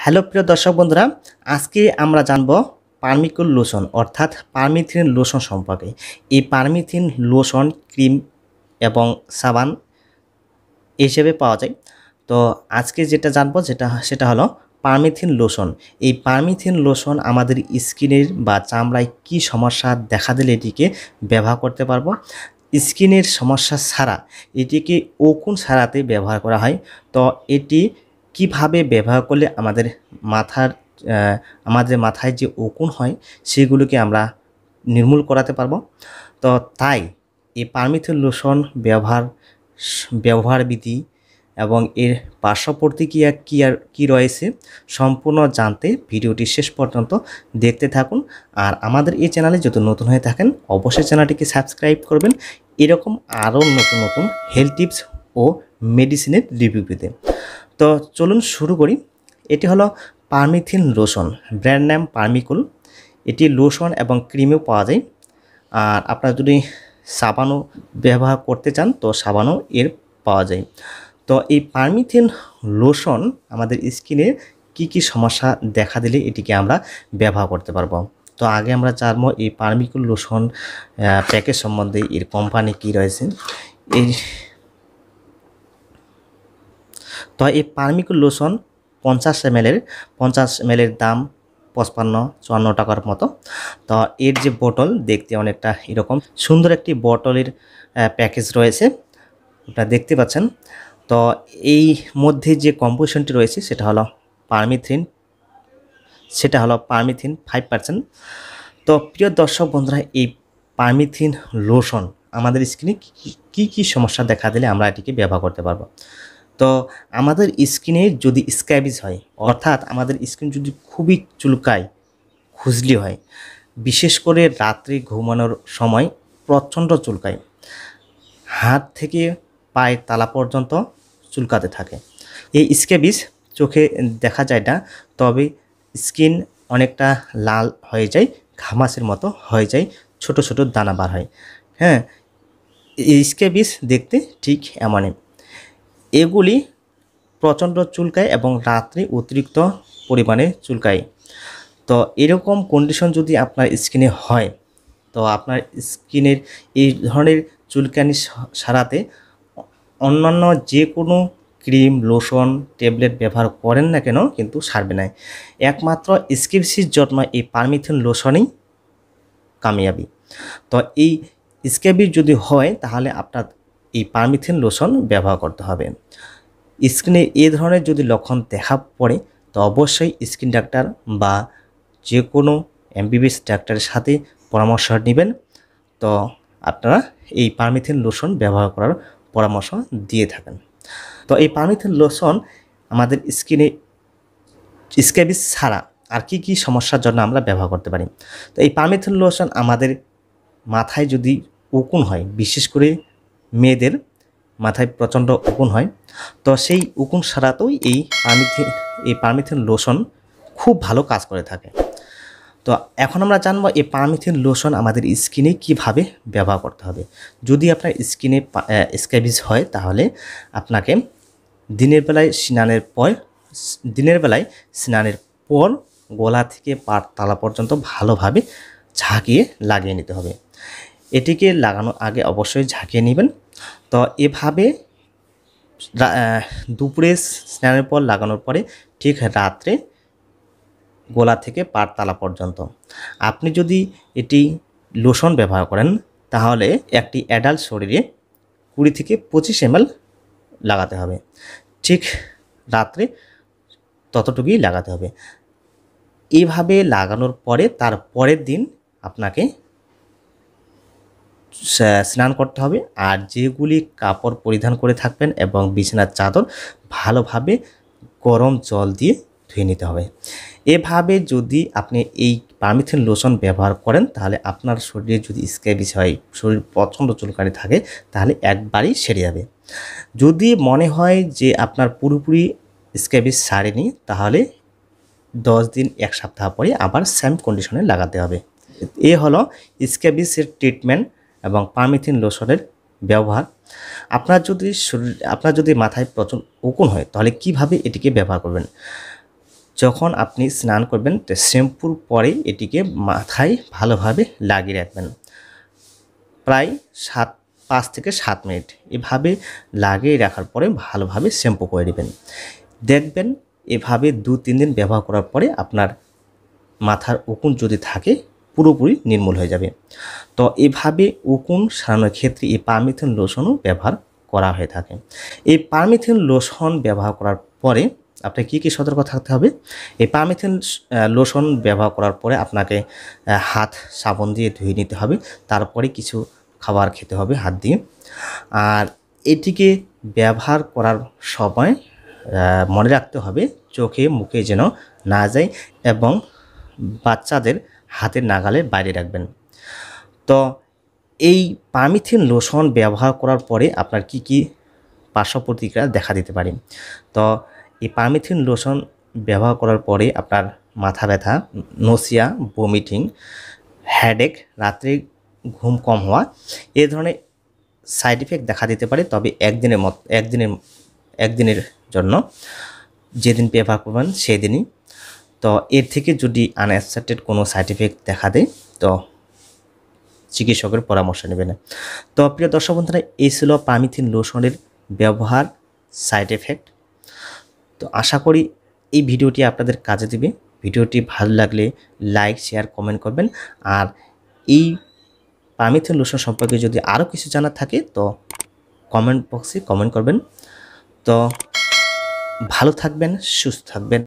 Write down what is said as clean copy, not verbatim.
Hello প্রিয় দর্শক বন্ধুরা, আজকে আমরা জানব পারমিকুল লোশন অর্থাৎ পারমিথিন লোশন সম্পর্কে। এই পারমিথিন লোশন ক্রিম এবং সাবান হিসেবে পাওয়া যায়। তো আজকে যেটা জানবো সেটা হলো পারমিথিন লোশন। এই পারমিথিন লোশন আমাদের স্কিনের বা চামড়ায় কি সমস্যা দেখা দিলে এটিকে ব্যবহার করতে পারবো। স্কিনের সমস্যা ছাড়া এটিকে কোন ছাড়াতে ব্যবহার করা হয়। তো এটি কিভাবে ব্যবহার করলে আমাদের মাথায় যে উকুন হয় সেগুলোকে আমরা নির্মূল করাতে পারবো। তো তাই এই পারমিথিন লোশন ব্যবহার বিধি এবং এর পার্শ্ব প্রতিক্রিয়া কী রয়েছে সম্পূর্ণ জানতে ভিডিওটি শেষ পর্যন্ত দেখতে থাকুন। আর আমাদের এই চ্যানেলে যদি নতুন হয়ে থাকেন অবশ্যই চ্যানেলটিকে সাবস্ক্রাইব করবেন এরকম আরও নতুন নতুন হেলথ টিপস ও মেডিসিনের রিভিউ পেতে। তো চলুন শুরু করি। এটি হলো পারমিথিন লোশন, ব্র্যান্ড নেম পারমিকুল। এটি লোশন এবং ক্রিমেও পাওয়া যায়। আর আপনারা যদি সাবানও ব্যবহার করতে চান তো সাবানও এর পাওয়া যায়। তো এই পারমিথিন লোশন আমাদের স্কিনে কি সমস্যা দেখা দিলে এটিকে আমরা ব্যবহার করতে পারবো। তো আগে আমরা জানবো এই পারমিকুল লোশন প্যাকেজ সম্বন্ধে, এর কোম্পানি কি রয়েছে। তো এই পারমিকুল লোশন 50 ml এর দাম 55-54 টাকার মতো। তো এর যে বোতল দেখতে অনেকটা এরকম সুন্দর একটি বোতলের প্যাকেজ রয়েছে, আপনারা দেখতে পাচ্ছেন। তো এই মধ্যে যে কম্পোজিশনটি রয়েছে সেটা হলো পারমিথিন 5%। তো প্রিয় দর্শক বন্ধুরা, এই পারমিথিন লোশন আমাদের স্কিনে কি সমস্যা দেখা দিলে আমরা এটিকে ব্যবহার করতে পারবো। তো আমাদের স্কিনে যদি স্ক্যাবিজ হয় অর্থাৎ আমাদের স্কিন যদি খুবই চুলকায়, খুজলি হয়, বিশেষ করে রাত্রে ঘুমানোর সময় প্রচণ্ড চুলকায়, হাত থেকে পায়ের তালা পর্যন্ত চুলকাতে থাকে। এই স্ক্যাবিজ চোখে দেখা যায় না, তবে স্কিন অনেকটা লাল হয়ে যায়, ঘামাসের মতো হয়ে যায়, ছোট ছোট দানা বার হয়। হ্যাঁ, এই স্ক্যাবিজ দেখতে ঠিক এমনই। এগুলি প্রচণ্ড চুলকায় এবং রাত্রে অতিরিক্ত পরিমাণে চুলকায়। তো এরকম কন্ডিশন যদি আপনার স্কিনে হয় তো আপনার স্কিনের এই ধরনের চুলকানি সারাতে অন্যান্য যে কোনো ক্রিম, লোশন, ট্যাবলেট ব্যবহার করেন না কেন কিন্তু সারবে না। একমাত্র স্ক্যাবিজের জন্য এই পারমিথিন লোশনই কামিয়াবি। তো এই স্ক্যাবিজ যদি হয় তাহলে আপনার এই পারমিথিন লোশন ব্যবহার করতে হবে। স্কিনে এই ধরনের যদি লক্ষণ দেখা পড়ে তো অবশ্যই স্কিন ডাক্তার বা যে কোনো MBBS ডাক্তারের সাথে পরামর্শ নেবেন। তো আপনারা এই পারমিথিন লোশন ব্যবহার করার পরামর্শ দিয়ে থাকেন। তো এই পারমিথিন লোশন আমাদের স্কিনে স্ক্যাবিজ ছাড়া আর কি সমস্যার জন্য আমরা ব্যবহার করতে পারি। তো এই পারমিথিন লোশন আমাদের মাথায় যদি উকুন হয়, বিশেষ করে মেয়েদের মাথায় প্রচণ্ড উকুন হয়, তো সেই উকুন সারাতেও এই পারমিথিন লোশন খুব ভালো কাজ করে থাকে। তো এখন আমরা জানবো এই পারমিথিন লোশন আমাদের স্কিনে কিভাবে ব্যবহার করতে হবে। যদি আপনার স্কিনে স্ক্যাবিজ হয় তাহলে আপনাকে দিনের বেলায় স্নানের পর গলা থেকে পার তালা পর্যন্ত ভালোভাবে ঝাঁকিয়ে লাগিয়ে নিতে হবে। এটিকে লাগানোর আগে অবশ্যই ঝাঁকিয়ে নেবেন। তো এভাবে দুপুরে স্নানের পর লাগানোর পরে ঠিক রাত্রে গলা থেকে পার তালা পর্যন্ত। আপনি যদি এটি লোশন ব্যবহার করেন তাহলে একটি অ্যাডাল্ট শরীরে 20 থেকে 25 ml লাগাতে হবে। ঠিক রাত্রে ততটুকুই লাগাতে হবে। এইভাবে লাগানোর পরে তার পরের দিন আপনাকে স্নান করতে হবে। আর যেগুলি কাপড় পরিধান করে থাকবেন এবং বিছানার চাদর ভালোভাবে গরম জল দিয়ে ধুয়ে নিতে হবে। এভাবে যদি আপনি এই পারমিথিন লোশন ব্যবহার করেন তাহলে আপনার শরীরে যদি স্ক্যাবিজ হয়, শরীর প্রচণ্ড চুলকানি থাকে, তাহলে একবারই সেরে যাবে। যদি মনে হয় যে আপনার পুরোপুরি স্ক্যাবিজ সারেনি তাহলে 10 দিন 1 সপ্তাহ পরে আবার সেম কন্ডিশনে লাগাতে হবে। এ হলো স্ক্যাবিজের ট্রিটমেন্ট এবং পারমিথিন লোশনের ব্যবহার। আপনার যদি মাথায় প্রচণ্ড উকুন হয় তাহলে কিভাবে এটিকে ব্যবহার করবেন। যখন আপনি স্নান করবেন তো শ্যাম্পুর পরে এটিকে মাথায় ভালোভাবে লাগিয়ে রাখবেন প্রায় 5 থেকে 7 মিনিট। এভাবে লাগিয়ে রাখার পরে ভালোভাবে শ্যাম্পু করে নেবেন। দেখবেন এভাবে 2-3 দিন ব্যবহার করার পরে আপনার মাথার উকুন যদি থাকে পুরোপুরি নির্মূল হয়ে যাবে। তো এভাবে উকুন সারানোর ক্ষেত্রে এই পারমেথিন লোশনও ব্যবহার করা হয়ে থাকে। এই পারমেথিন লোশন ব্যবহার করার পরে আপনাকে কী সতর্ক থাকতে হবে? এই পারমেথিন লোশন ব্যবহার করার পরে আপনাকে হাত সাবান দিয়ে ধুয়ে নিতে হবে, তারপরে কিছু খাবার খেতে হবে হাত দিয়ে। আর এটিকে ব্যবহার করার সময় মনে রাখতে হবে চোখে মুখে যেন না যায় এবং বাচ্চাদের হাতের নাগালের বাইরে রাখবেন। তো এই পারমেথিন লোশন ব্যবহার করার পরে আপনার কি পার্শ্ব প্রতিক্রিয়া দেখা দিতে পারে। তো এই পারমেথিন লোশন ব্যবহার করার পরে আপনার মাথা ব্যথা, নসিয়া, ভমিটিং, হেডেক, রাত্রে ঘুম কম হওয়া এই ধরনের সাইড ইফেক্ট দেখা দিতে পারে। তবে একদিনের জন্য, যেদিন ব্যবহার করবেন সেদিনই। তো এর থেকে যদি আনএক্সপেক্টেড কোনো সাইড ইফেক্ট দেখা দেয় তো চিকিৎসকের পরামর্শ নেবেন। তো প্রিয় দর্শক বন্ধুরা, এই ছিল পারমেথিন লোশনের ব্যবহার, সাইড এফেক্ট। তো আশা করি এই ভিডিওটি আপনাদের কাজে দেবে। ভিডিওটি ভালো লাগলে লাইক, শেয়ার, কমেন্ট করবেন। আর এই পারমেথিন লোশন সম্পর্কে যদি আরও কিছু জানার থাকে তো কমেন্ট বক্সে কমেন্ট করবেন। তো ভালো থাকবেন, সুস্থ থাকবেন।